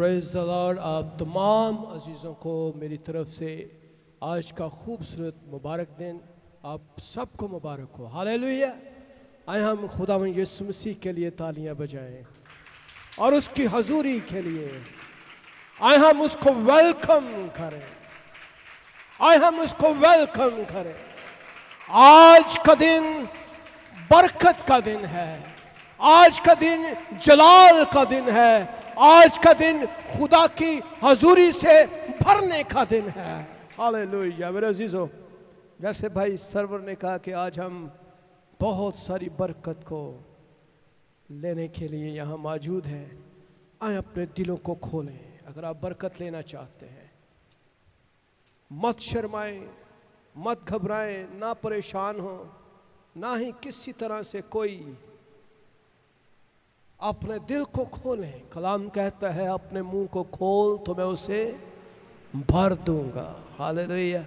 Praise the Lord. आप तमाम अजीज़ों को मेरी तरफ से आज का खूबसूरत मुबारक दिन आप सबको मुबारक हो। हालेलुया। आए हम खुदावंद यीशु मसीह के लिए तालियां बजाएं और उसकी हजूरी के लिए आए हम उसको वेलकम करें। आए हम उसको वेलकम करें। आज का दिन बरकत का दिन है। आज का दिन जलाल का दिन है। आज का दिन खुदा की हजूरी से भरने का दिन है। हालेलुया। मेरे अजीजों, जैसे भाई सरवर ने कहा कि आज हम बहुत सारी बरकत को लेने के लिए यहाँ मौजूद हैं। आए अपने दिलों को खोलें। अगर आप बरकत लेना चाहते हैं, मत शर्माएं, मत घबराएं, ना परेशान हो, ना ही किसी तरह से कोई, अपने दिल को खोलें। कलाम कहता है अपने मुंह को खोल तो मैं उसे भर दूंगा। हालेलुया।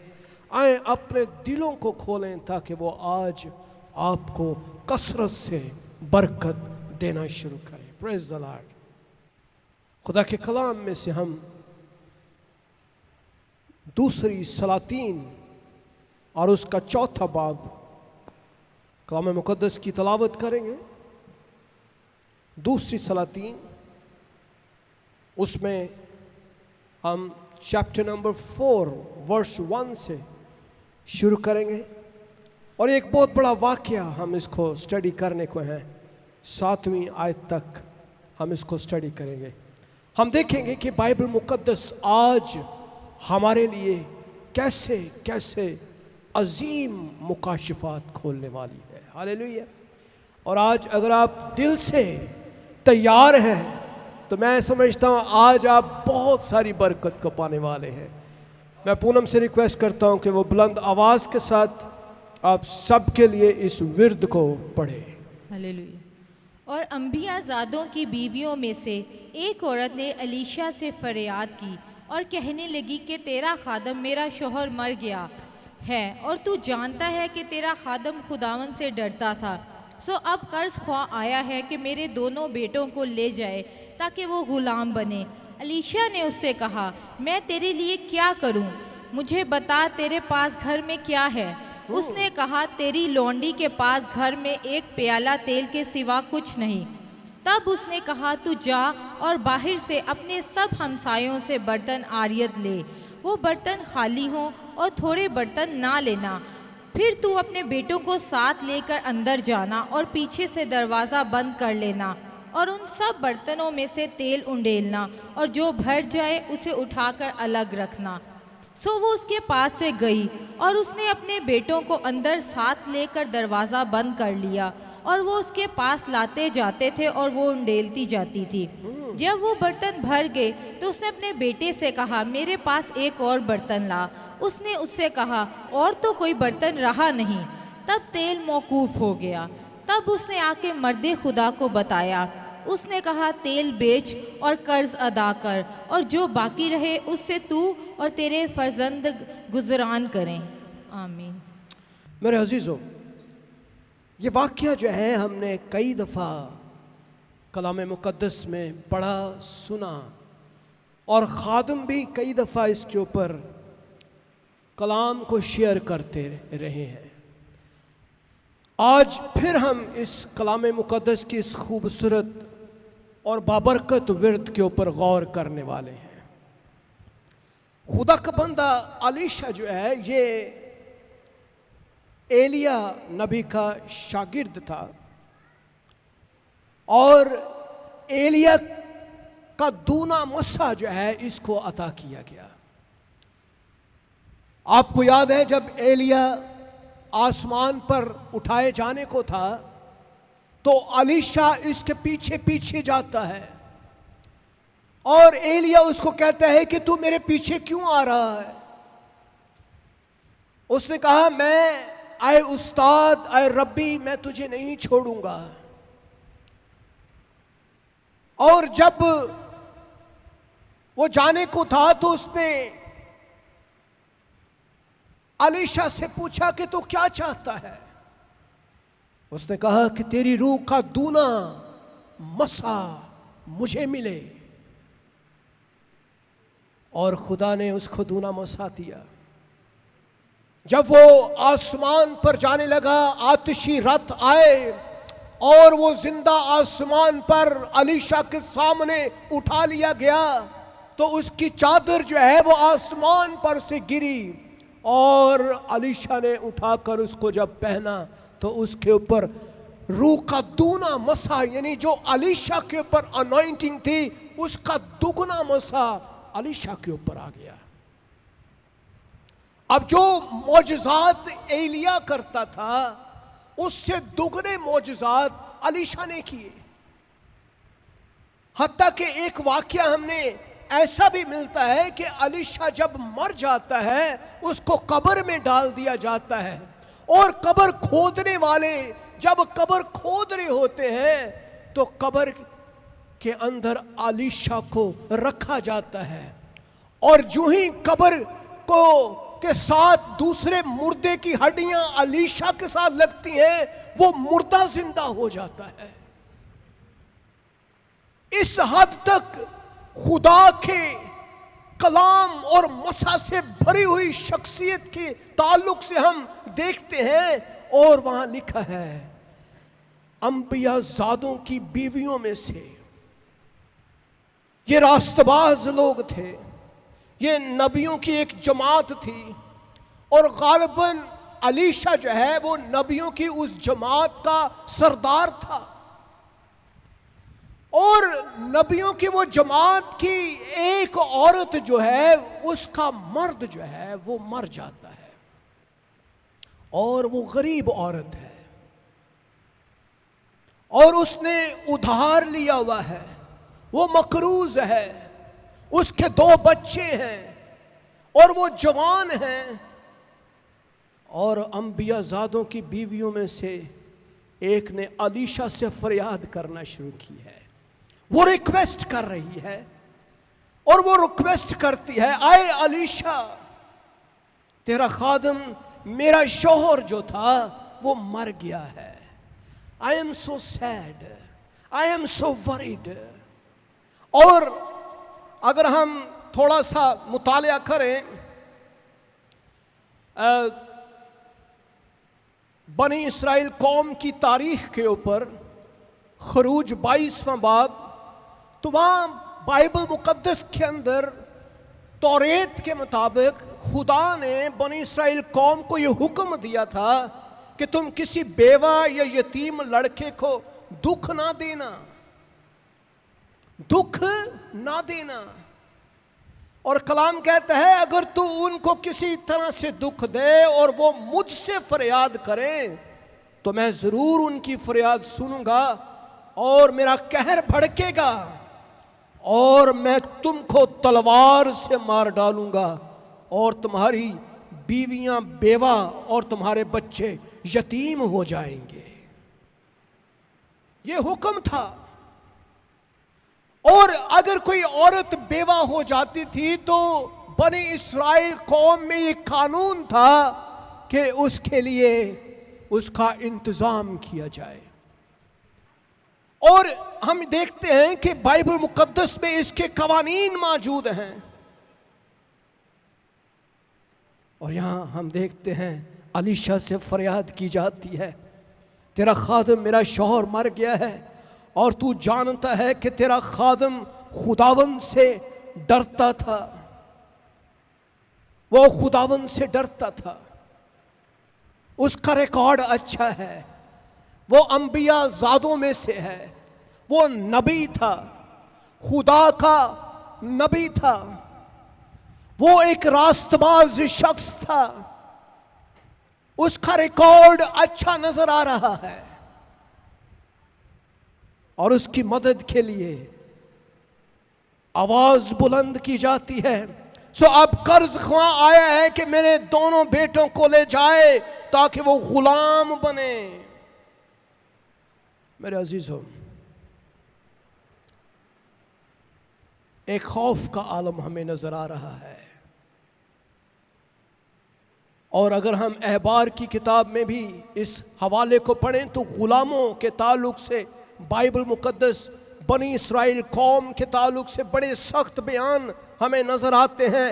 आए अपने दिलों को खोलें ताकि वो आज आपको कसरत से बरकत देना शुरू करें। Praise the Lord. खुदा के कलाम में से हम दूसरी सलातीन और उसका चौथा बाब कलाम मुकद्दस की तलावत करेंगे। दूसरी सलातीन, उसमें हम चैप्टर नंबर 4 वर्स 1 से शुरू करेंगे और एक बहुत बड़ा वाक़या हम इसको स्टडी करने को हैं। 7वीं आयत तक हम इसको स्टडी करेंगे। हम देखेंगे कि बाइबल मुकद्दस आज हमारे लिए कैसे कैसे अजीम मुकाशिफात खोलने वाली है। हालेलुया। और आज अगर आप दिल से तैयार हैं तो मैं समझता हूँ आज आप बहुत सारी बरकत को पाने वाले हैं। मैं पूनम से रिक्वेस्ट करता हूँ कि वो बुलंद आवाज़ के साथ आप सबके लिए इस विर्द को पढ़े। हालेलुया। और अंबियाज़ादों की बीवियों में से एक औरत ने अलीशा से फरियाद की और कहने लगी कि तेरा खादम मेरा शौहर मर गया है और तू जानता है कि तेरा खादम खुदावन से डरता था। सो अब कर्ज ख्वाह आया है कि मेरे दोनों बेटों को ले जाए ताकि वो गुलाम बने। अलीशा ने उससे कहा, मैं तेरे लिए क्या करूं? मुझे बता तेरे पास घर में क्या है? उसने कहा, तेरी लौंडी के पास घर में एक प्याला तेल के सिवा कुछ नहीं। तब उसने कहा, तू जा और बाहर से अपने सब हमसायों से बर्तन आरियत ले। वो बर्तन खाली हों और थोड़े बर्तन ना लेना। फिर तू अपने बेटों को साथ लेकर अंदर जाना और पीछे से दरवाज़ा बंद कर लेना और उन सब बर्तनों में से तेल उंडेलना और जो भर जाए उसे उठाकर अलग रखना। सो वो उसके पास से गई और उसने अपने बेटों को अंदर साथ लेकर दरवाज़ा बंद कर लिया और वो उसके पास लाते जाते थे और वो उंडेलती जाती थी। जब वो बर्तन भर गए तो उसने अपने बेटे से कहा, मेरे पास एक और बर्तन ला। उसने उससे कहा, और तो कोई बर्तन रहा नहीं। तब तेल मौकूफ़ हो गया। तब उसने आके मर्दे खुदा को बताया। उसने कहा, तेल बेच और कर्ज अदा कर और जो बाकी रहे उससे तू और तेरे फर्जंद गुजरान करें। आमीन। मेरे अजीज़ों, ये वाक़या जो है हमने कई दफ़ा कलाम मुकद्दस में पढ़ा सुना और खादम भी कई दफ़ा इसके ऊपर कलाम को शेयर करते रहे हैं। आज फिर हम इस कलाम मुकद्दस की इस खूबसूरत और बाबरकत विर्द के ऊपर गौर करने वाले हैं। खुदा का बंदा अलीशा जो है ये एलिया नबी का शागिर्द था और एलिया का दूना मसा जो है इसको अता किया गया। आपको याद है जब एलिया आसमान पर उठाए जाने को था तो अलीशा इसके पीछे पीछे जाता है और एलिया उसको कहता है कि तू मेरे पीछे क्यों आ रहा है? उसने कहा, मैं आए उस्ताद आए रब्बी, मैं तुझे नहीं छोड़ूंगा। और जब वो जाने को था तो उसने अलीशा से पूछा कि तू क्या चाहता है? उसने कहा कि तेरी रूह का दूना मसा मुझे मिले। और खुदा ने उसको दूना मौसा दिया। जब वो आसमान पर जाने लगा, आतिशी रथ आए और वो जिंदा आसमान पर अलीशा के सामने उठा लिया गया, तो उसकी चादर जो है वो आसमान पर से गिरी और अलीशा ने उठाकर उसको जब पहना तो उसके ऊपर रूह का दूना मसा, यानी जो अलीशा के ऊपर अनॉइंटिंग थी उसका दुगना मसा अलीशा के ऊपर आ गया। अब जो मौजज़ात एलिया करता था उससे दुगने मौजज़ात अलीशा ने किए। हत्ता कि एक वाकया हमने ऐसा भी मिलता है कि अलीशा जब मर जाता है उसको कब्र में डाल दिया जाता है, और कब्र खोदने वाले जब कब्र खोद रहे होते हैं तो कब्र के अंदर अलीशा को रखा जाता है, और जो ही कब्र को के साथ दूसरे मुर्दे की हड्डियां अलीशा के साथ लगती हैं, वो मुर्दा जिंदा हो जाता है। इस हद तक खुदा के कलाम और मसा से भरी हुई शख्सियत के ताल्लुक से हम देखते हैं। और वहां लिखा है अंबिया ज़ादों की बीवियों में से ये रास्तबाज लोग थे, ये नबियों की एक जमात थी, और गालिबन अलीशा जो है वो नबियों की उस जमात का सरदार था। और नबियों की वो जमात की एक औरत जो है उसका मर्द जो है वो मर जाता है, और वो गरीब औरत है, और उसने उधार लिया हुआ है, वो मकरूज है, उसके 2 बच्चे हैं और वो जवान हैं। और अंबिया ज़ादों की बीवियों में से एक ने अलीशा से फरियाद करना शुरू की है। वो रिक्वेस्ट कर रही है, और वो रिक्वेस्ट करती है, आए अलीशा, तेरा खादम मेरा शौहर जो था वो मर गया है। I am so sad, I am so worried. और अगर हम थोड़ा सा मुतालिया करें बनी इसराइल कौम की तारीख के ऊपर, खरूज 22वां बाब, तो वहाँ बाइबल मुकद्दस के अंदर तौरेत के मुताबिक खुदा ने बनी इसराइल कौम को ये हुक्म दिया था कि तुम किसी बेवा या यतीम लड़के को दुख ना देना, दुख ना देना। और कलाम कहता है अगर तू उनको किसी तरह से दुख दे और वो मुझसे फरियाद करें तो मैं जरूर उनकी फरियाद सुनूंगा, और मेरा कहर भड़केगा और मैं तुमको तलवार से मार डालूंगा, और तुम्हारी बीवियां बेवा और तुम्हारे बच्चे यतीम हो जाएंगे। ये हुक्म था। और अगर कोई औरत बेवा हो जाती थी तो बनी इसराइल कौम में ये कानून था कि उसके लिए उसका इंतजाम किया जाए। और हम देखते हैं कि बाइबल मुकद्दस में इसके कवानीन मौजूद हैं। और यहां हम देखते हैं अलीशा से फरियाद की जाती है, तेरा खादम मेरा शौहर मर गया है, और तू जानता है कि तेरा खादम खुदावन से डरता था, वो खुदावन से डरता था, उसका रिकॉर्ड अच्छा है, वो अंबिया ज़ादों में से है, वो नबी था, खुदा का नबी था, वो एक रास्तबाज शख्स था, उसका रिकॉर्ड अच्छा नजर आ रहा है, और उसकी मदद के लिए आवाज बुलंद की जाती है। सो अब कर्ज ख्वां आया है कि मेरे दोनों बेटों को ले जाए ताकि वो गुलाम बने। मेरे अजीजों, एक खौफ का आलम हमें नजर आ रहा है। और अगर हम अहबार की किताब में भी इस हवाले को पढ़ें तो गुलामों के ताल्लुक से बाइबल मुकद्दस बनी इसराइल कौम के ताल्लुक से बड़े सख्त बयान हमें नजर आते हैं।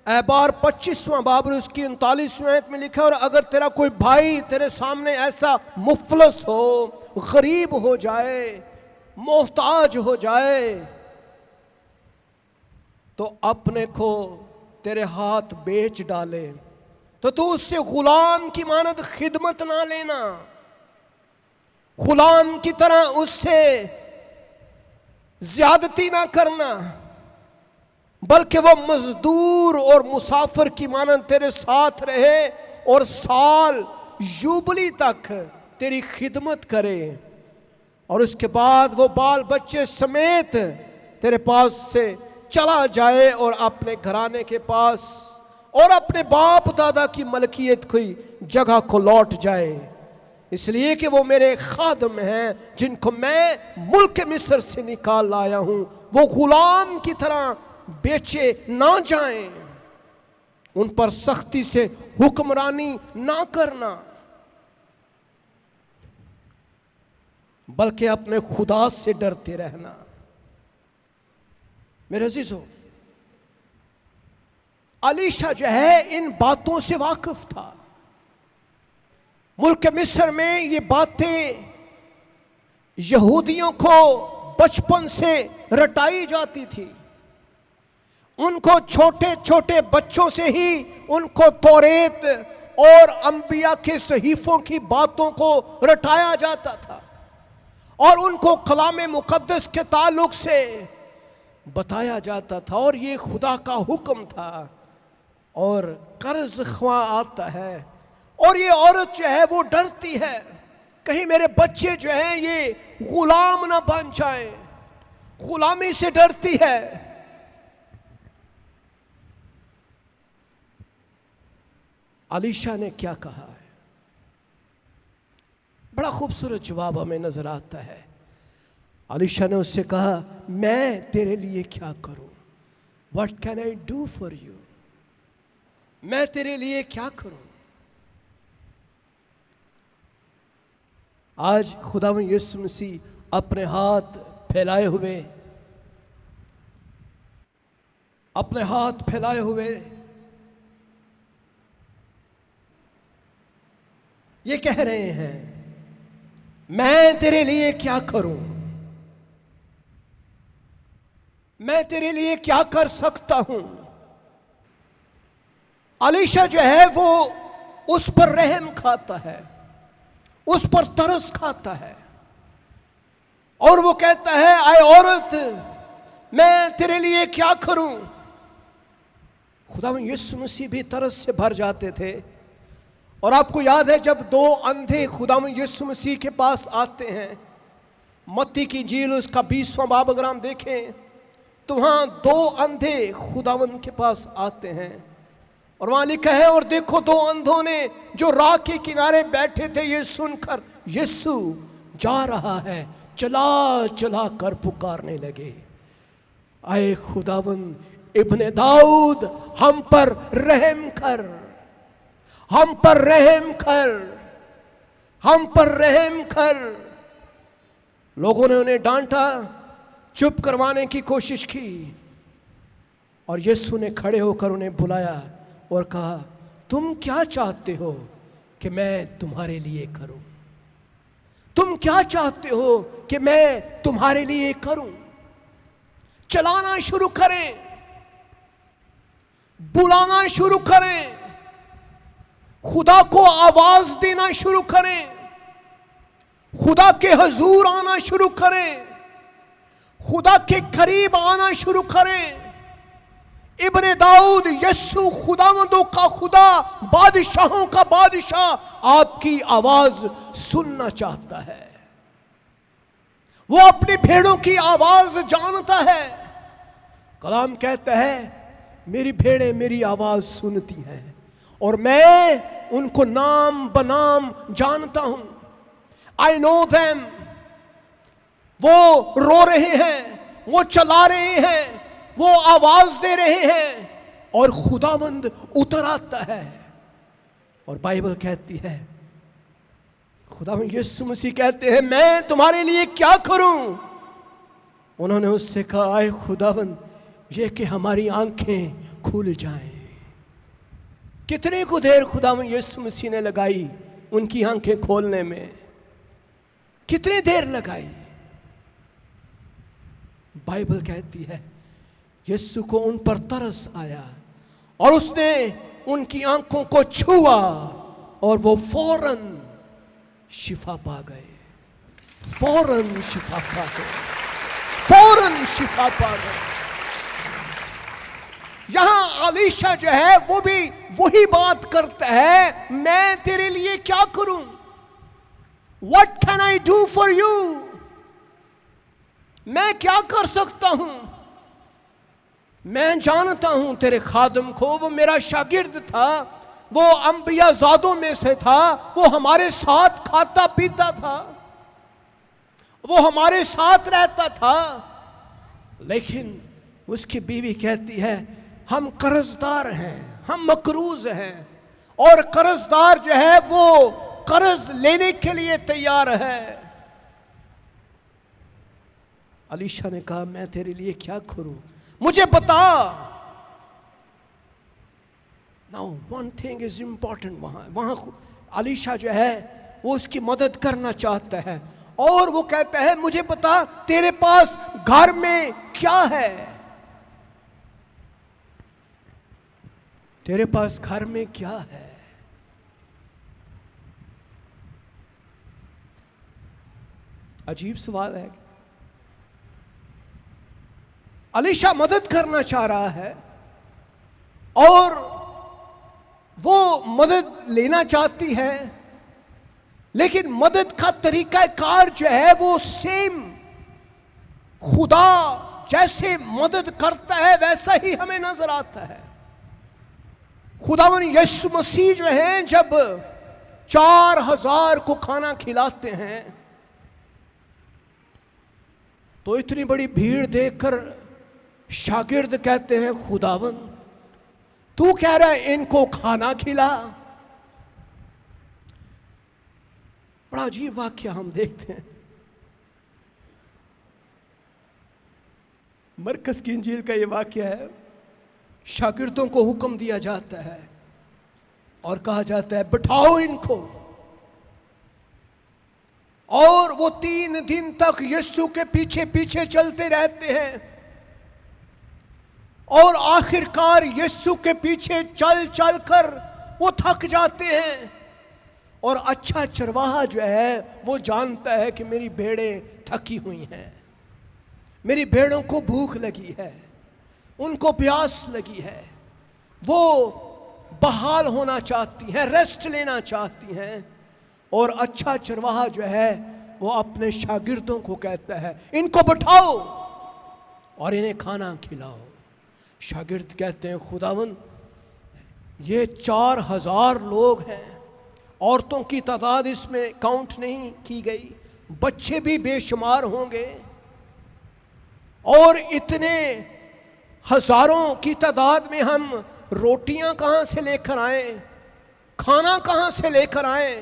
एबार 25वां बाब और उसकी 39वीं आयत में लिखा, और अगर तेरा कोई भाई तेरे सामने ऐसा मुफलस हो, गरीब हो जाए, मोहताज हो जाए, तो अपने को तेरे हाथ बेच डाले, तो तू उससे गुलाम की मानद खिदमत ना लेना, गुलाम की तरह उससे ज्यादती ना करना, बल्कि वो मजदूर और मुसाफिर की मानद तेरे साथ रहे और साल जुबली तक तेरी खिदमत करे, और उसके बाद वो बाल बच्चे समेत तेरे पास से चला जाए और अपने घराने के पास और अपने बाप दादा की मलकियत की जगह को लौट जाए, इसलिए कि वो मेरे खादम हैं जिनको मैं मुल्क मिस्र से निकाल लाया हूं। वो गुलाम की तरह बेचे ना जाएं, उन पर सख्ती से हुक्मरानी ना करना, बल्कि अपने खुदा से डरते रहना। मेरे अजीजों, अलीशा जो है इन बातों से वाकिफ था। मुल्क मिस्र में ये बातें यहूदियों को बचपन से रटाई जाती थी। उनको छोटे छोटे बच्चों से ही उनको तौरेत और अंबिया के सहीफों की बातों को रटाया जाता था और उनको कलाम मुकद्दस के ताल्लुक से बताया जाता था, और ये खुदा का हुक्म था। और कर्ज ख्वा आता है और ये औरत जो है वो डरती है, कहीं मेरे बच्चे जो हैं ये गुलाम ना बन जाएं, गुलामी से डरती है। अलीशा ने क्या कहा है? बड़ा खूबसूरत जवाब हमें नजर आता है। अलीशा ने उससे कहा, मैं तेरे लिए क्या करूं? What can I do for you? मैं तेरे लिए क्या करूं? आज खुदावंद यीशु मसीह अपने हाथ फैलाए हुए ये कह रहे हैं, मैं तेरे लिए क्या करूं? मैं तेरे लिए क्या कर सकता हूं? अलीशा जो है वो उस पर रहम खाता है, उस पर तरस खाता है, और वो कहता है, आए औरत, मैं तेरे लिए क्या करूं? खुदावंद यीशु मसीह भी तरस से भर जाते थे। और आपको याद है जब दो अंधे खुदावंद यीशु मसीह के पास आते हैं, मत्ती की इंजील उसका 20वां बाब अगर हम देखें तो वहां दो अंधे खुदावंद के पास आते हैं, और वहां लिखा है, और देखो दो अंधों ने जो राह के किनारे बैठे थे ये सुनकर यीशु जा रहा है चला चला कर पुकारने लगे, आए खुदावंद इब्ने दाऊद, हम पर रहम कर, हम पर रहम कर, हम पर रहम कर। लोगों ने उन्हें डांटा, चुप करवाने की कोशिश की, और यीशु ने खड़े होकर उन्हें बुलाया और कहा, तुम क्या चाहते हो कि मैं तुम्हारे लिए करूं? तुम क्या चाहते हो कि मैं तुम्हारे लिए करूं? चलाना शुरू करें, बुलाना शुरू करें, खुदा को आवाज देना शुरू करें, खुदा के हजूर आना शुरू करें, खुदा के करीब आना शुरू करें। इब्ने दाऊद यीशु खुदावंदों का खुदा, बादशाहों का बादशाह आपकी आवाज सुनना चाहता है। वो अपनी भेड़ों की आवाज जानता है। कलाम कहता है, मेरी भेड़ें मेरी आवाज सुनती हैं और मैं उनको नाम बनाम जानता हूं। I know them. वो रो रहे हैं, वो चला रहे हैं, वो आवाज दे रहे हैं, और खुदावंद उतर आता है। और बाइबल कहती है, खुदावंद यीशु मसीह कहते हैं, मैं तुम्हारे लिए क्या करूं? उन्होंने उससे कहा, आए खुदावंद ये कि हमारी आंखें खुल जाएं। कितने को देर खुदावन यीशु मसीह ने लगाई उनकी आंखें खोलने में, कितनी देर लगाई। बाइबल कहती है यीशु को उन पर तरस आया और उसने उनकी आंखों को छुआ और वो फौरन शिफा पा गए, फौरन शिफा पा गए, फौरन शिफा पा गए। यहां अलीशा जो है वो भी वही बात करता है, मैं तेरे लिए क्या करूं? What can I do for you? मैं क्या कर सकता हूं? मैं जानता हूं तेरे खादम को, वो मेरा शागिर्द था, वो अंबिया ज़ादों में से था, वो हमारे साथ खाता पीता था, वो हमारे साथ रहता था। लेकिन उसकी बीवी कहती है हम कर्जदार हैं, हम मकरूज हैं, और कर्जदार जो है वो कर्ज लेने के लिए तैयार है। अलीशा ने कहा मैं तेरे लिए क्या करूं, मुझे बता। Now one thing is important, वहां अलीशा जो है वो उसकी मदद करना चाहता है और वो कहता है मुझे बता तेरे पास घर में क्या है, तेरे पास घर में क्या है। अजीब सवाल है। अलीशा मदद करना चाह रहा है और वो मदद लेना चाहती है, लेकिन मदद का तरीका कार जो है वो सेम, खुदा जैसे मदद करता है वैसा ही हमें नजर आता है। खुदावन यीशु मसीह जो हैं जब 4000 को खाना खिलाते हैं तो इतनी बड़ी भीड़ देखकर शागिर्द कहते हैं खुदावन तू कह रहा है इनको खाना खिला। बड़ा अजीब वाक्य हम देखते हैं। मरकस की इंजील का ये वाक्य है, शागिर्दों को हुक्म दिया जाता है और कहा जाता है बिठाओ इनको, और वो 3 दिन तक यीशु के पीछे पीछे चलते रहते हैं और आखिरकार यीशु के पीछे चल चल कर वो थक जाते हैं। और अच्छा चरवाहा जो है वो जानता है कि मेरी भेड़ें थकी हुई हैं, मेरी भेड़ों को भूख लगी है, उनको प्यास लगी है, वो बहाल होना चाहती हैं, रेस्ट लेना चाहती हैं। और अच्छा चरवाहा जो है वो अपने शागिर्दों को कहता है इनको बिठाओ और इन्हें खाना खिलाओ। शागिर्द कहते हैं खुदावन ये 4000 लोग हैं, औरतों की तादाद इसमें काउंट नहीं की गई, बच्चे भी बेशुमार होंगे, और इतने हजारों की तादाद में हम रोटियां कहां से लेकर आए, खाना कहां से लेकर आए,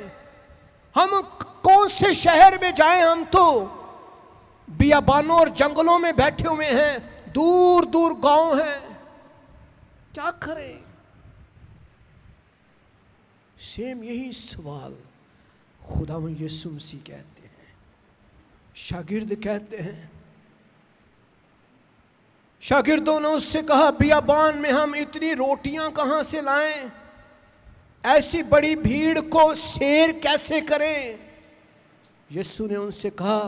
हम कौन से शहर में जाएं? हम तो बियाबानों और जंगलों में बैठे हुए हैं, दूर दूर गांव हैं, क्या करें? सेम यही सवाल खुदावंद यीशु मसीह कहते हैं। शागिर्द कहते हैं, शागिर्दों ने उससे कहा बियाबान में हम इतनी रोटियां कहां से लाएं, ऐसी बड़ी भीड़ को शेर कैसे करें? यीशु ने उनसे कहा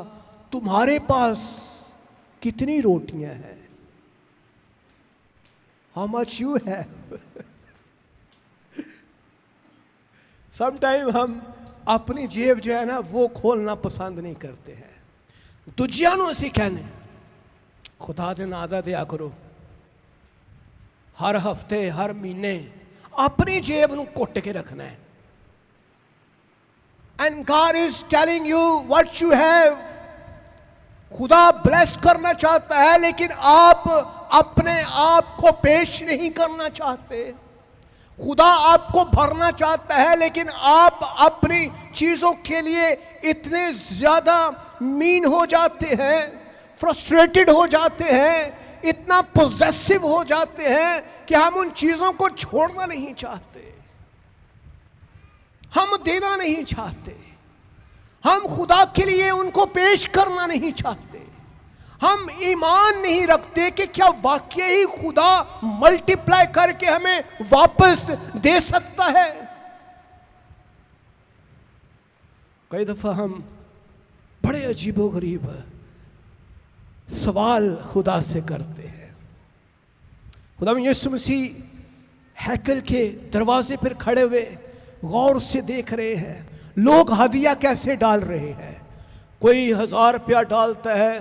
तुम्हारे पास कितनी रोटियां हैं? How much you have? Sometime हम अपनी जेब जो है ना वो खोलना पसंद नहीं करते हैं। दूजिया ਨੂੰ ਅਸੀਂ कहने खुदा दे नादा दिया करो, हर हफ्ते हर महीने अपनी जेब ਨੂੰ ਘੁੱਟ के रखना है। And God is telling you what you have. खुदा ब्लेस करना चाहता है लेकिन आप अपने आप को पेश नहीं करना चाहते। खुदा आपको भरना चाहता है लेकिन आप अपनी चीजों के लिए इतने ज्यादा मीन हो जाते हैं, फ्रस्ट्रेटेड हो जाते हैं इतना पोजेसिव हो जाते हैं कि हम उन चीजों को छोड़ना नहीं चाहते, हम देना नहीं चाहते, हम खुदा के लिए उनको पेश करना नहीं चाहते, हम ईमान नहीं रखते कि क्या वाकई ही खुदा मल्टीप्लाई करके हमें वापस दे सकता है। कई दफा हम बड़े अजीबोगरीब सवाल खुदा से करते हैं। खुदा यीशु मसीह हैकल के दरवाजे पर खड़े हुए गौर से देख रहे हैं लोग हदिया कैसे डाल रहे हैं। कोई 1000 रुपया डालता है,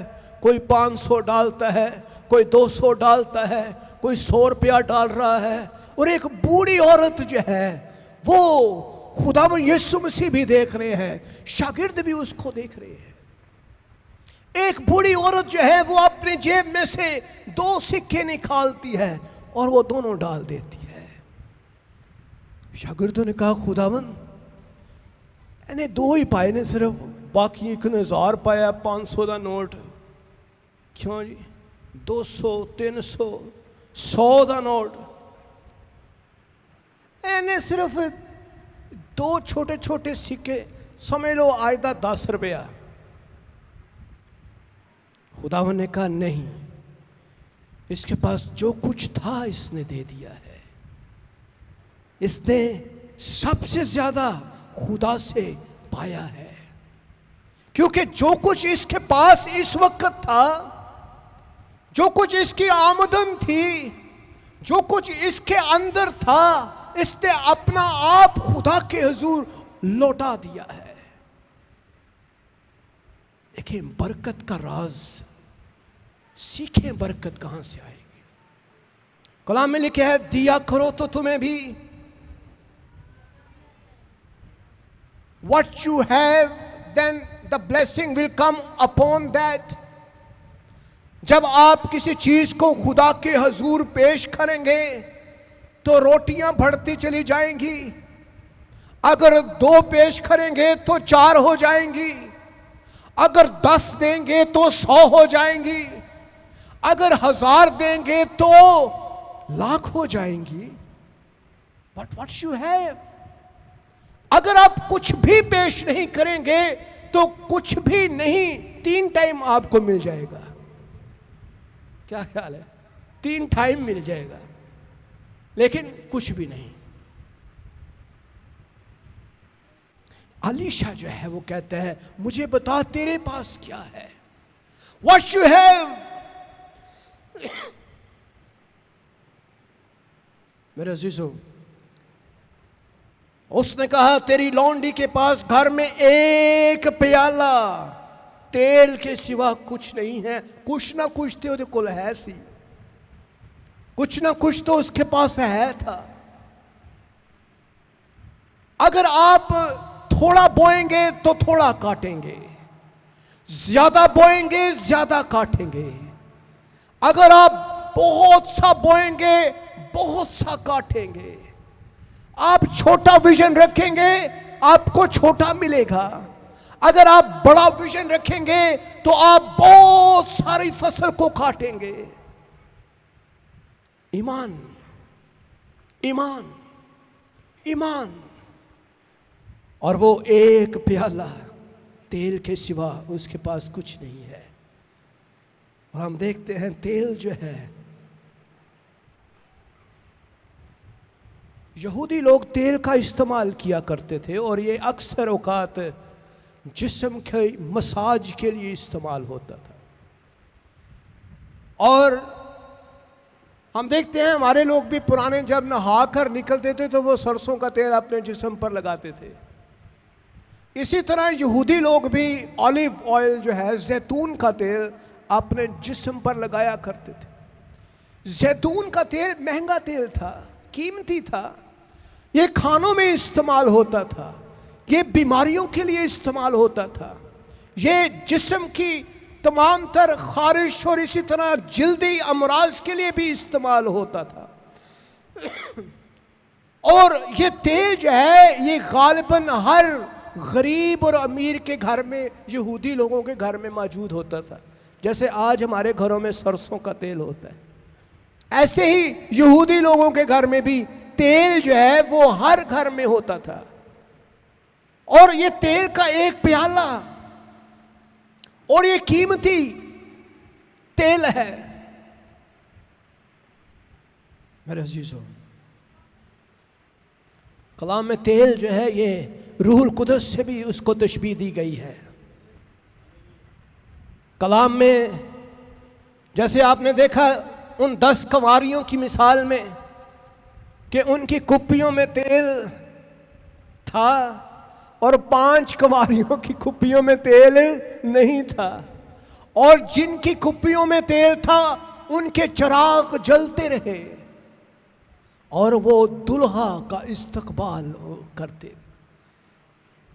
कोई 500 डालता है, कोई 200 डालता है, कोई 100 रुपया डाल रहा है। और एक बूढ़ी औरत जो है वो खुदावन यीशु मसीह भी देख रहे हैं, शागिर्द भी उसको देख रहे हैं। एक बूढ़ी औरत जो है वो अपने जेब में से 2 सिक्के निकालती है और वो दोनों डाल देती है। शागिर्दों ने कहा खुदावन इन्हें 2 ही पाए ने सिर्फ, बाकी 1000 पाया 500 का नोट क्यों जी, 200 300 100 का नोट, इन्हें सिर्फ 2 छोटे छोटे सिक्के, समझ लो आज का 10 रुपया। खुदावन ने कहा नहीं, इसके पास जो कुछ था इसने दे दिया है। इसने सबसे ज्यादा खुदा से पाया है, क्योंकि जो कुछ इसके पास इस वक्त था, जो कुछ इसकी आमदन थी, जो कुछ इसके अंदर था, इसने अपना आप खुदा के हुजूर लौटा दिया है। देखिए बरकत का राज सीखें, बरकत कहां से आएगी। कलाम में लिखा है दिया करो तो तुम्हें भी, what you have then the blessing will come upon that। जब आप किसी चीज को खुदा के हजूर पेश करेंगे तो रोटियां बढ़ती चली जाएंगी। अगर 2 पेश करेंगे तो 4 हो जाएंगी, अगर 10 देंगे तो 100 हो जाएंगी, अगर 1000 देंगे तो लाख हो जाएंगी। बट व्हाट यू हैव, अगर आप कुछ भी पेश नहीं करेंगे तो कुछ भी नहीं, 3 टाइम आपको मिल जाएगा। क्या ख्याल है? 3 टाइम मिल जाएगा, लेकिन कुछ भी नहीं। अलीशा जो है वो कहता है मुझे बता तेरे पास क्या है, व्हाट यू हैव। मेरे अजीजों, उसने कहा तेरी लौंडी के पास घर में 1 प्याला तेल के सिवा कुछ नहीं है। कुछ ना कुछ तो ਉਹਦੇ ਕੋਲ है सी, कुछ ना कुछ तो उसके पास है था। अगर आप थोड़ा बोएंगे तो थोड़ा काटेंगे, ज्यादा बोएंगे ज्यादा काटेंगे। अगर आप बहुत सा बोएंगे बहुत सा काटेंगे। आप छोटा विजन रखेंगे आपको छोटा मिलेगा, अगर आप बड़ा विजन रखेंगे तो आप बहुत सारी फसल को काटेंगे। ईमान ईमान ईमान। और वो 1 प्याला तेल के सिवा उसके पास कुछ नहीं है। और हम देखते हैं तेल जो है, यहूदी लोग तेल का इस्तेमाल किया करते थे और ये अक्सर औकात जिस्म के मसाज के लिए इस्तेमाल होता था। और हम देखते हैं हमारे लोग भी पुराने जब नहा कर निकलते थे तो वो सरसों का तेल अपने जिस्म पर लगाते थे। इसी तरह यहूदी लोग भी ऑलिव ऑयल जो है, जैतून का तेल अपने जिस्म पर लगाया करते थे। जैतून का तेल महंगा तेल था, कीमती था, ये खानों में इस्तेमाल होता था, ये बीमारियों के लिए इस्तेमाल होता था, ये जिस्म की तमाम तर खारिश और इसी तरह जल्दी अमराज के लिए भी इस्तेमाल होता था। और ये तेल जो है ये गालिबन हर गरीब और अमीर के घर में, यहूदी लोगों के घर में मौजूद होता था। जैसे आज हमारे घरों में सरसों का तेल होता है, ऐसे ही यहूदी लोगों के घर में भी तेल जो है वो हर घर में होता था। और ये तेल का एक प्याला और ये कीमती तेल है। मेरे अजीजों, कलाम में तेल जो है ये रूहुल कुदस से भी उसको तशबीह दी गई है। कलाम में जैसे आपने देखा उन 10 कंवारियों की मिसाल में कि उनकी कुप्पियों में तेल था और 5 कंवारियों की कुप्पियों में तेल नहीं था, और जिनकी कुप्पियों में तेल था उनके चिराग जलते रहे और वो दुल्हा का इस्तकबाल करते।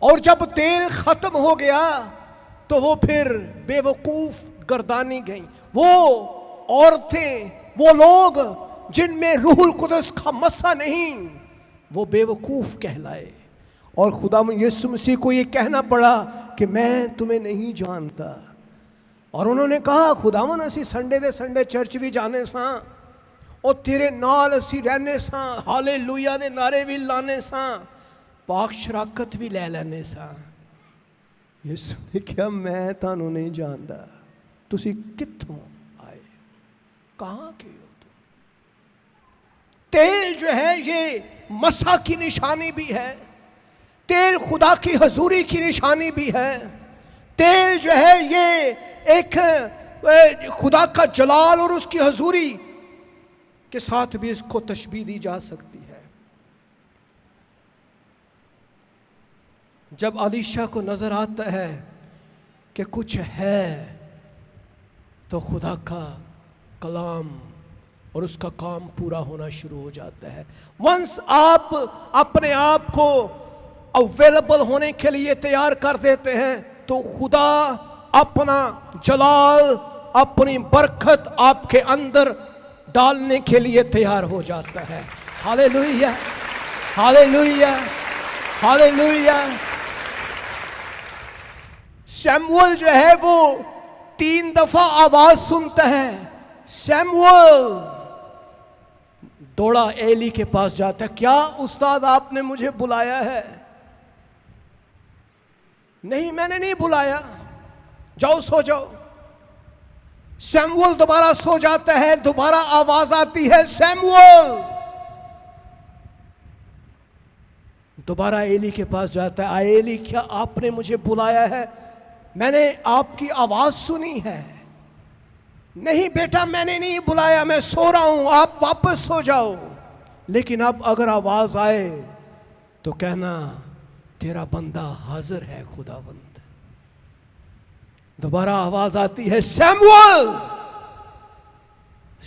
और जब तेल खत्म हो गया तो वो फिर बेवकूफ गर्दानी गई। वो औरतें, वो लोग जिनमें रूहुल कुदस का मसा नहीं, वो बेवकूफ कहलाए। और खुदावंद यीशु मसीह को ये कहना पड़ा कि मैं तुम्हें नहीं जानता। और उन्होंने कहा खुदावंद असी संडे दे संडे चर्च भी जाने सां और तेरे नाल असी रहने सां, हालेलुया दे नारे भी लाने सां, पाक शराकत भी ले लेने सां। यीशु ने कहा मैं तानू नहीं जानता, तुसी कित्थों आए, कहाँ के हो तुम। तेल जो है ये मसा की निशानी भी है, तेल खुदा की हजूरी की निशानी भी है। तेल जो है ये एक खुदा का जलाल और उसकी हजूरी के साथ भी इसको तशबीह दी जा सकती है। जब अलीशा को नजर आता है कि कुछ है तो खुदा का कलाम और उसका काम पूरा होना शुरू हो जाता है। वंस आप अपने आप को अवेलेबल होने के लिए तैयार कर देते हैं तो खुदा अपना जलाल, अपनी बरकत आपके अंदर डालने के लिए तैयार हो जाता है। Hallelujah, hallelujah, hallelujah. शमूएल जो है वो 3 दफा आवाज सुनता है। शमूएल दौड़ा एली के पास जाता है, क्या उस्ताद आपने मुझे बुलाया है? नहीं, मैंने नहीं बुलाया, जाओ सो जाओ। शमूएल दोबारा सो जाता है, दोबारा आवाज आती है शमूएल। दोबारा एली के पास जाता है, एली क्या आपने मुझे बुलाया है? मैंने आपकी आवाज सुनी है। नहीं बेटा, मैंने नहीं बुलाया, मैं सो रहा हूं, आप वापस सो जाओ। लेकिन अब अगर आवाज आए तो कहना तेरा बंदा हाजिर है खुदावंद। दोबारा आवाज आती है शमूएल।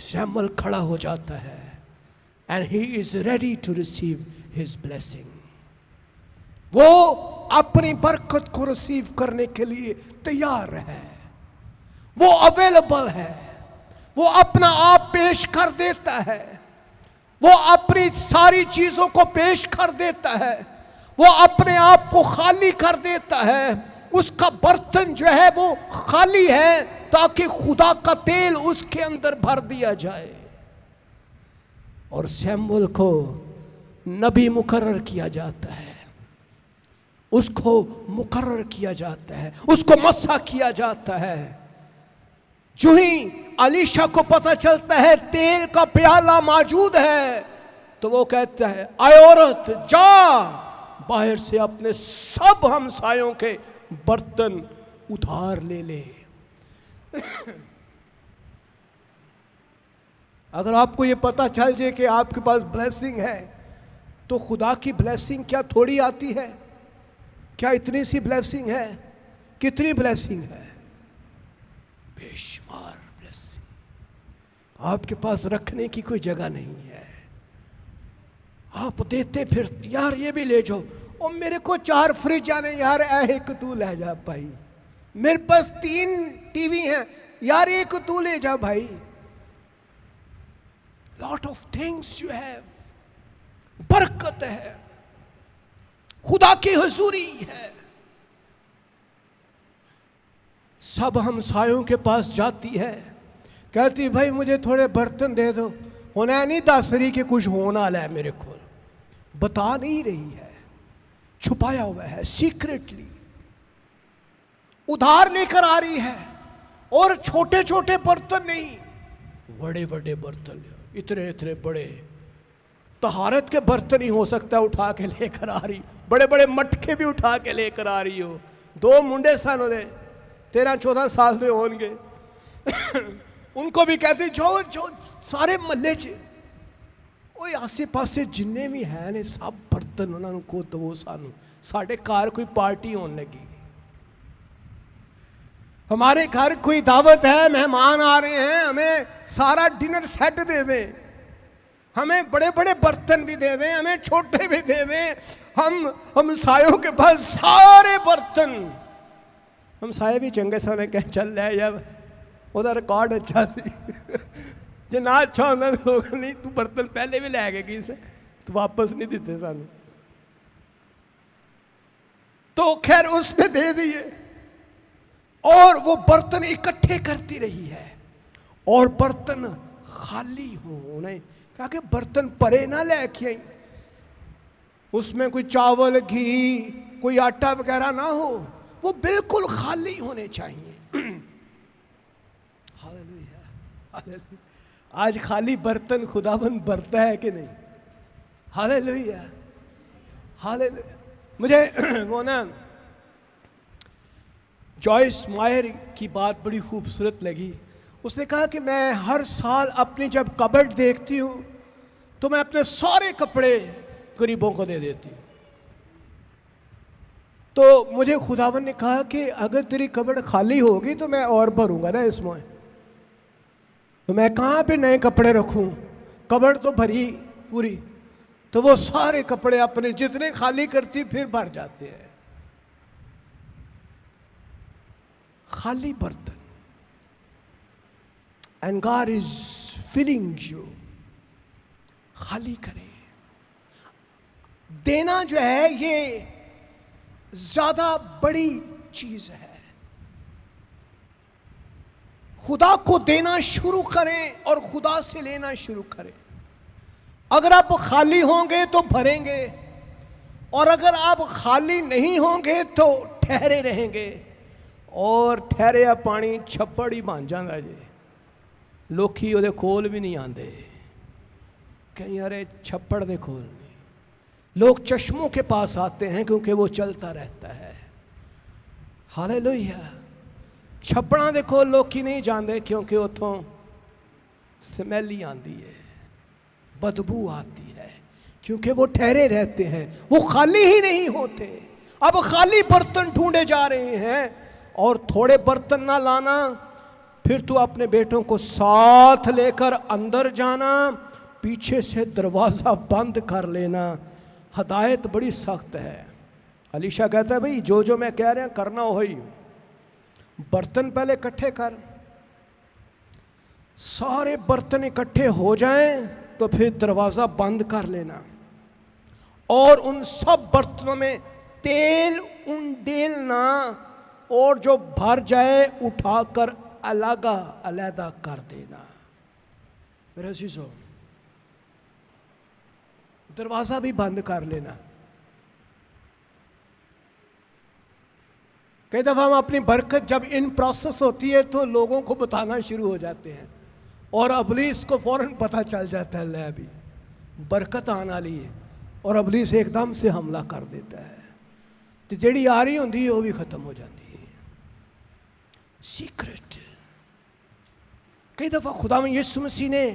शमूएल खड़ा हो जाता है and he is ready to receive his blessing. वो अपनी बरकत को रिसीव करने के लिए तैयार है, वो अवेलेबल है, वो अपना आप पेश कर देता है, वो अपनी सारी चीजों को पेश कर देता है, वो अपने आप को खाली कर देता है। उसका बर्तन जो है वो खाली है ताकि खुदा का तेल उसके अंदर भर दिया जाए। और शमूएल को नबी मुकर्रर किया जाता है, उसको मुकर्रर किया जाता है, उसको मसा किया जाता है। जो ही अलीशा को पता चलता है तेल का प्याला मौजूद है तो वो कहता है, आए औरत जा बाहर से अपने सब हमसायों के बर्तन उधार ले ले। अगर आपको ये पता चल जाए कि आपके पास ब्लेसिंग है तो खुदा की ब्लेसिंग क्या थोड़ी आती है? क्या इतनी सी ब्लेसिंग है? कितनी ब्लेसिंग है? बेशुमार ब्लेसिंग। आपके पास रखने की कोई जगह नहीं है। आप देते फिर, यार ये भी ले जाओ, और मेरे को 4 फ्रिज आने, यार एक तू ले जा भाई। मेरे पास 3 टीवी हैं, यार एक तू ले जा भाई। Lot of things you have. बरकत है, खुदा की हुजूरी है। सब हमसायों के पास जाती है, कहती भाई मुझे थोड़े बर्तन दे दो, होना नहीं दस रही कि कुछ होना है मेरे को, बता नहीं रही है, छुपाया हुआ है, सीक्रेटली उधार लेकर आ रही है। और छोटे छोटे बर्तन नहीं, बड़े बड़े बर्तन, इतने इतने बड़े तहारत के बर्तन ही हो सकता है उठा के लेकर आ रही, बड़े बड़े मटके भी उठा के लेकर आ रही हो। दो मुंडे सन दे 13-14 साल के होंगे उनको भी कहती जो जो सारे महल्ले च ओए आसे पासे जिन्ने भी है ने सब बर्तन उन्होंने को दो, सानू साढ़े घर कोई पार्टी होने लगी, हमारे घर कोई दावत है, मेहमान आ रहे हैं, हमें सारा डिनर सेट दे दें, हमें बड़े बड़े बर्तन भी दे दें, हमें छोटे भी दे दें। हम सायों के पास सारे बर्तन, हम साये भी चंगे सोने कह चल रहे जब ਉਹਦਾ रिकॉर्ड अच्छा सी जे ना अच्छा होंदा तो नहीं तू बर्तन पहले भी लैके गई से तू वापस नहीं दिते सानू। तो खैर उसने दे दिए और वो बर्तन इकट्ठे करती रही है और बर्तन खाली होने, क्या कि बर्तन परे ना लेके आई, उसमें कोई चावल घी कोई आटा वगैरह ना हो, वो बिल्कुल खाली होने चाहिए। Hallelujah, hallelujah. आज खाली बर्तन खुदाबंद भरता है कि नहीं? Hallelujah, hallelujah. मुझे वो ना जॉयस मायर की बात बड़ी खूबसूरत लगी। उसने कहा कि मैं हर साल अपनी जब कबर्ड देखती हूँ तो मैं अपने सारे कपड़े गरीबों को दे देती हूँ। तो मुझे खुदावन ने कहा कि अगर तेरी कबर्ड खाली होगी तो मैं और भरूंगा ना इसमें, तो मैं कहाँ पे नए कपड़े रखूँ, कबर्ड तो भरी पूरी। तो वो सारे कपड़े अपने जितने खाली करती फिर भर जाते हैं। खाली बर्तन, and God is filling you. खाली करें। देना जो है ये ज्यादा बड़ी चीज है। खुदा को देना शुरू करें और खुदा से लेना शुरू करें। अगर आप खाली होंगे तो भरेंगे, और अगर आप खाली नहीं होंगे तो ठहरे रहेंगे। और ठहरिया पानी छप्पड़ ही बन जाता जी, लोकी ਉਹਦੇ ਕੋਲ भी नहीं आते, कहीं अरे छप्पड़ दे खोल नहीं। लोग चश्मों के पास आते हैं क्योंकि वो चलता रहता है। हालेलुया। छप्पड़ा दे कोल लोकी नहीं जाते क्योंकि उतों स्मैल ही आती है, बदबू आती है, क्योंकि वो ठहरे रहते हैं, वो खाली ही नहीं होते। अब खाली बर्तन ढूंढे जा रहे हैं, और थोड़े बर्तन ना लाना, फिर तू अपने बेटों को साथ लेकर अंदर जाना, पीछे से दरवाज़ा बंद कर लेना। हदायत बड़ी सख्त है। अलीशा कहता है भाई जो जो मैं कह रहा करना हो ही, बर्तन पहले इकट्ठे कर, सारे बर्तन इकट्ठे हो जाएं तो फिर दरवाज़ा बंद कर लेना, और उन सब बर्तनों में तेल उंडेलना, और जो भर जाए उठाकर अलग-अलग कर देना। मेरे अजीजों, दरवाज़ा भी बंद कर लेना। कई दफ़ा हम अपनी बरकत जब इन प्रोसेस होती है तो लोगों को बताना शुरू हो जाते हैं, और अबलीस को फ़ौरन पता चल जाता है ले अभी बरकत आने वाली है, और अबलीस एकदम से हमला कर देता है, तो जेड़ी आ रही होंगी वो भी ख़त्म हो जाती है। सीक्रेट। कई दफ़ा खुदा में यीशु मसीह ने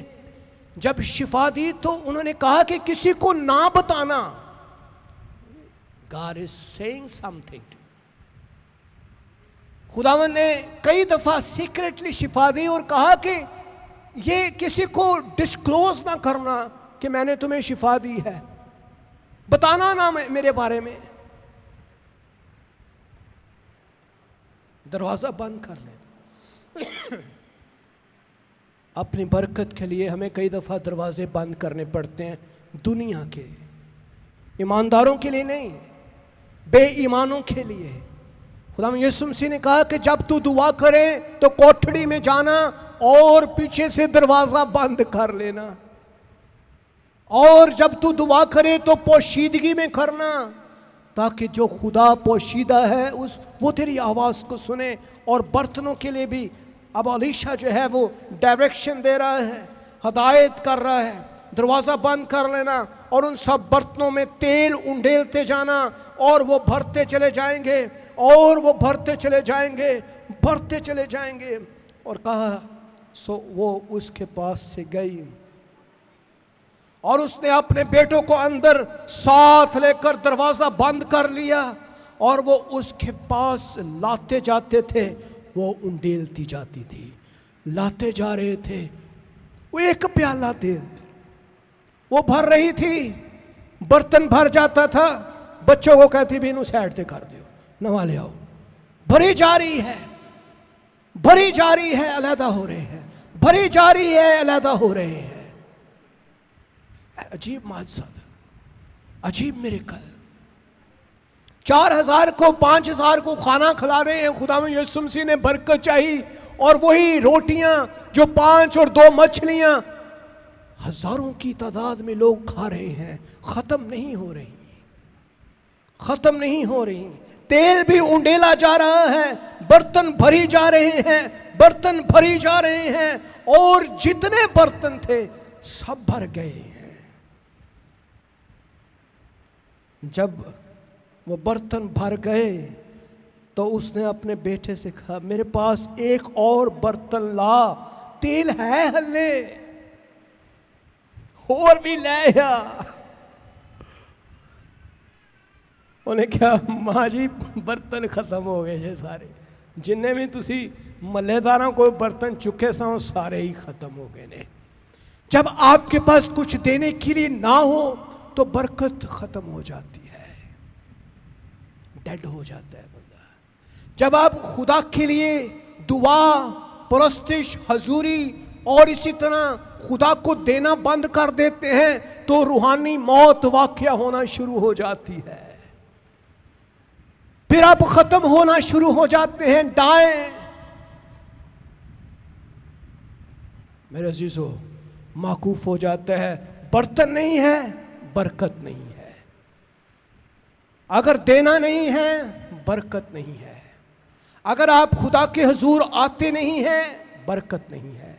जब शिफा दी तो उन्होंने कहा कि किसी को ना बताना। God is saying something to you. खुदावन ने कई दफ़ा सीक्रेटली शिफा दी और कहा कि ये किसी को डिस्क्लोज ना करना कि मैंने तुम्हें शिफा दी है, बताना ना मेरे बारे में। दरवाज़ा बंद कर लेना। अपनी बरकत के लिए हमें कई दफ़ा दरवाज़े बंद करने पड़ते हैं, दुनिया के, ईमानदारों के लिए नहीं, बेईमानों के लिए। खुदावंद यीशु मसीह ने कहा कि जब तू दुआ करे तो कोठड़ी में जाना और पीछे से दरवाजा बंद कर लेना, और जब तू दुआ करे तो पोशीदगी में करना, ताकि जो खुदा पोशीदा है वो तेरी आवाज़ को सुने। और बर्तनों के लिए भी अब अलीशा जो है वो डायरेक्शन दे रहा है, हदायत कर रहा है, दरवाज़ा बंद कर लेना और उन सब बर्तनों में तेल उंडेलते जाना, और वो भरते चले जाएंगे, और वो भरते चले जाएंगे, भरते चले जाएंगे। और कहा सो वो उसके पास से गई और उसने अपने बेटों को अंदर साथ लेकर दरवाज़ा बंद कर लिया, और वो उसके पास लाते जाते थे, वो उंडेलती जाती थी, लाते जा रहे थे। वो एक प्याला तेल वो भर रही थी, बर्तन भर जाता था, बच्चों को कहती भी इन्हें साइड से कर दो, नवा ले आओ, भरी जा रही है, भरी जा रही है, अलहदा हो रहे हैं, भरी जा रही है, अलहदा हो रहे हैं। अजीब माजसा था, अजीब मिरेकल। 4000 को 5000 को खाना खिला रहे हैं, खुदावंद यीशु मसीह ने बरकत चाहिए, और वही रोटियां जो 5 और 2 मछलियां हजारों की तादाद में लोग खा रहे हैं, खत्म नहीं हो रही, खत्म नहीं हो रही। तेल भी उंडेला जा रहा है, बर्तन भरी जा रहे हैं, बर्तन भरी जा रहे हैं, और जितने बर्तन थे सब भर गए हैं। जब वो बर्तन भर गए तो उसने अपने बेटे से कहा, मेरे पास एक और बर्तन ला, तेल है हल्ले, और भी ले आ। उन्हें क्या, माँ जी बर्तन खत्म हो गए हैं सारे, जिन्ने भी तुसी मल्लेदारों को बर्तन चुके सो सारे ही खत्म हो गए ने। जब आपके पास कुछ देने के लिए ना हो तो बरकत खत्म हो जाती है, डेड हो जाता है बंदा। जब आप खुदा के लिए दुआ, परस्तिश, हजूरी और इसी तरह खुदा को देना बंद कर देते हैं तो रूहानी मौत वाक़या होना शुरू हो जाती है, फिर आप खत्म होना शुरू हो जाते हैं, डाएं। मेरे अजीजों, माकूफ हो जाता है, बर्तन नहीं है, बरकत नहीं है। अगर देना नहीं है, बरकत नहीं है। अगर आप खुदा के हुजूर आते नहीं हैं, बरकत नहीं है।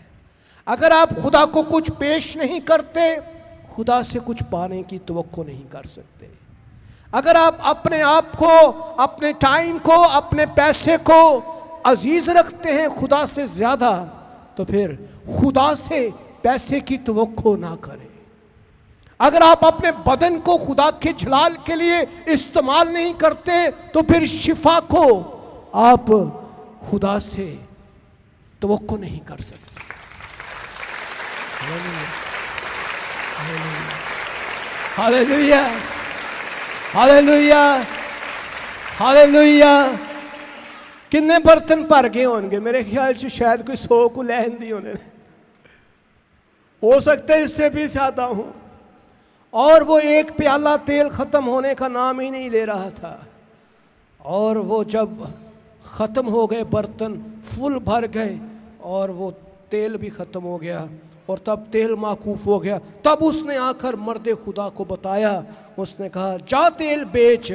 अगर आप खुदा को कुछ पेश नहीं करते, खुदा से कुछ पाने की तवक्को नहीं कर सकते। अगर आप अपने आप को, अपने टाइम को, अपने पैसे को अजीज रखते हैं खुदा से ज़्यादा, तो फिर खुदा से पैसे की तवक्को ना करें। अगर आप अपने बदन को खुदा के जलाल के लिए इस्तेमाल नहीं करते, तो फिर शिफा को आप खुदा से तवक्को नहीं कर सकते। Hallelujah, hallelujah, hallelujah. कितने बर्तन भर गए होंगे? मेरे ख्याल से शायद कोई 100 को लहन दी होने, हो सकता है इससे भी ज़्यादा हो। और वो एक प्याला तेल ख़त्म होने का नाम ही नहीं ले रहा था। और वो जब ख़त्म हो गए, बर्तन फुल भर गए और वो तेल भी ख़त्म हो गया, और तब तेल माकूफ हो गया। तब उसने आकर मर्द खुदा को बताया, उसने कहा जा तेल बेच,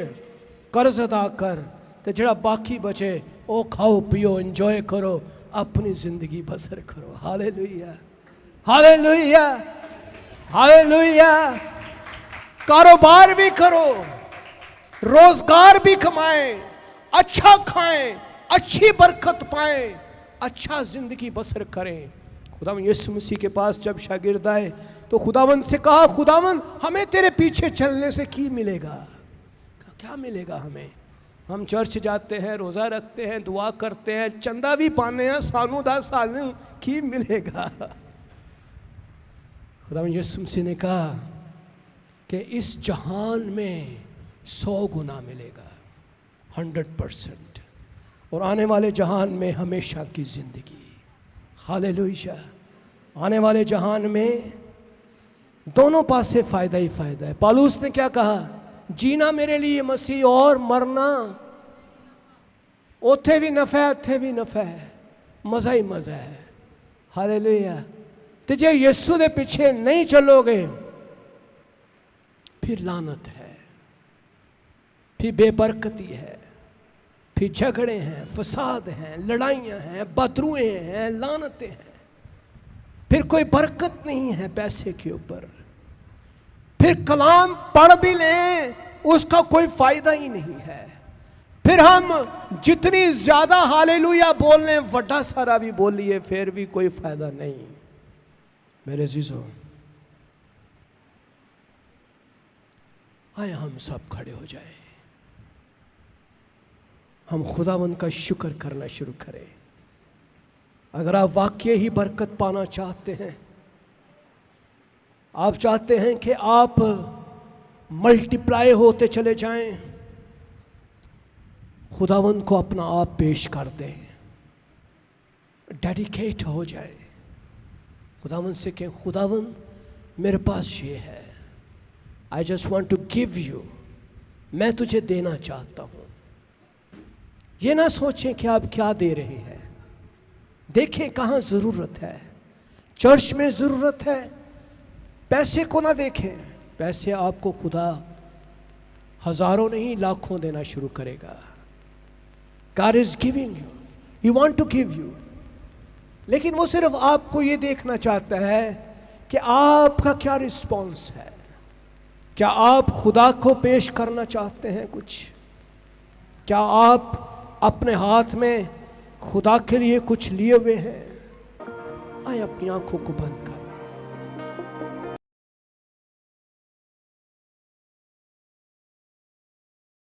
कर्ज अदा कर, तो जरा बाकी बचे ओ खाओ पियो, एंजॉय करो, अपनी ज़िंदगी बसर करो। Hallelujah, hallelujah, hallelujah. कारोबार भी करो, रोजगार भी कमाएं, अच्छा खाएं, अच्छी बरकत पाएं, अच्छा ज़िंदगी बसर करें। खुदावंद यीशु मसीह के पास जब शागिर्द आए तो खुदावंद से कहा, खुदावंद हमें तेरे पीछे चलने से की मिलेगा? क्या मिलेगा हमें? हम चर्च जाते हैं, रोज़ा रखते हैं, दुआ करते हैं, चंदा भी पाने हैं, सानू दा सानू की मिलेगा? खुदावंद यीशु मसीह ने कहा कि इस जहान में 100 गुना मिलेगा, 100%, और आने वाले जहान में हमेशा की ज़िंदगी। हालेलुया। आने वाले जहान में दोनों पासे फ़ायदा ही फ़ायदा है। पौलुस ने क्या कहा? जीना मेरे लिए मसीह और मरना ਉੱਥੇ ਵੀ ਨਫਾ ਹੈ, ਇੱਥੇ ਵੀ ਨਫਾ ਹੈ, ਮਜ਼ਾ ਹੀ ਮਜ਼ਾ ਹੈ। ਹਾਲੇਲੂਇਆ। ਤੇ ਜੇ ਯਿਸੂ ਦੇ ਪਿੱਛੇ ਨਹੀਂ ਚੱਲੋਗੇ फिर लानत है, फिर बेबरकती है, फिर झगड़े हैं, फसाद हैं, लड़ाइयाँ हैं, बदरुएं हैं, लानतें हैं, फिर कोई बरकत नहीं है पैसे के ऊपर। फिर कलाम पढ़ भी लें उसका कोई फायदा ही नहीं है। फिर हम जितनी ज्यादा हालेलुया बोल लें, वड्डा सारा भी बोलिए, फिर भी कोई फायदा नहीं। मेरे जीजों, आए हम सब खड़े हो जाएं, हम खुदावंद का शुक्र करना शुरू करें। अगर आप वाकई ही बरकत पाना चाहते हैं, आप चाहते हैं कि आप मल्टीप्लाई होते चले जाएं, खुदावंद को अपना आप पेश कर दें, डेडिकेट हो जाए। खुदावंद से कहें, खुदावंद मेरे पास ये है, I just want to give you, मैं तुझे देना चाहता हूँ। ये ना सोचें कि आप क्या दे रहे हैं, देखें कहाँ ज़रूरत है। चर्च में ज़रूरत है, पैसे को ना देखें, पैसे आपको खुदा हज़ारों नहीं लाखों देना शुरू करेगा। God is giving you, He want to give you, लेकिन वो सिर्फ आपको ये देखना चाहता है कि आपका क्या रिस्पॉन्स है। क्या आप खुदा को पेश करना चाहते हैं कुछ? क्या आप अपने हाथ में खुदा के लिए कुछ लिए हुए हैं? आए अपनी आंखों को बंद